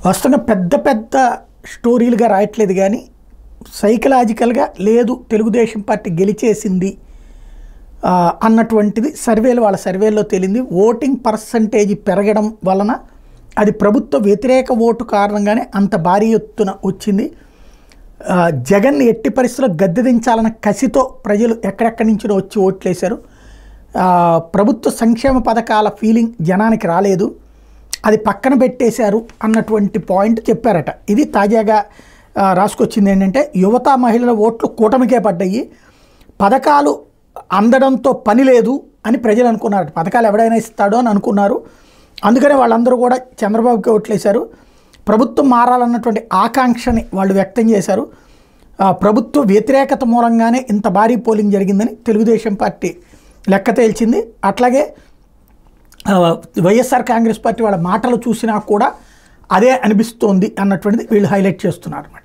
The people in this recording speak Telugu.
వస్తున్న పెద్ద పెద్ద స్టోరీలుగా రాయట్లేదు కానీ సైకలాజికల్గా లేదు తెలుగుదేశం పార్టీ గెలిచేసింది అన్నటువంటిది వాళ్ళ సర్వేలో తేలింది. ఓటింగ్ పర్సంటేజ్ పెరగడం వలన అది ప్రభుత్వ వ్యతిరేక ఓటు కారణంగానే అంత భారీ ఎత్తున వచ్చింది. జగన్ ఎట్టి పరిస్థితుల్లో గద్దె దించాలన్న కసితో ప్రజలు ఎక్కడెక్కడి నుంచో వచ్చి ఓట్లేశారు. ప్రభుత్వ సంక్షేమ పథకాల ఫీలింగ్ జనానికి రాలేదు, అది పక్కన పెట్టేశారు అన్నటువంటి పాయింట్ చెప్పారట. ఇది తాజాగా రాసుకొచ్చింది. ఏంటంటే యువత మహిళల ఓట్లు కూటమికే పడ్డాయి, పథకాలు అందడంతో పని లేదు అని ప్రజలు అనుకున్నారు. పథకాలు ఎవడైనా ఇస్తాడో అని అనుకున్నారు. అందుకనే వాళ్ళందరూ కూడా చంద్రబాబుకి ఓట్లేశారు. ప్రభుత్వం మారాలన్నటువంటి ఆకాంక్షని వాళ్ళు వ్యక్తం చేశారు. ప్రభుత్వ వ్యతిరేకత మూలంగానే ఇంత భారీ పోలింగ్ జరిగిందని తెలుగుదేశం పార్టీ లెక్క తేల్చింది. అట్లాగే వైఎస్ఆర్ కాంగ్రెస్ పార్టీ వాళ్ళ మాటలు చూసినా కూడా అదే అనిపిస్తోంది అన్నటువంటిది వీళ్ళు హైలైట్ చేస్తున్నారు అన్నమాట.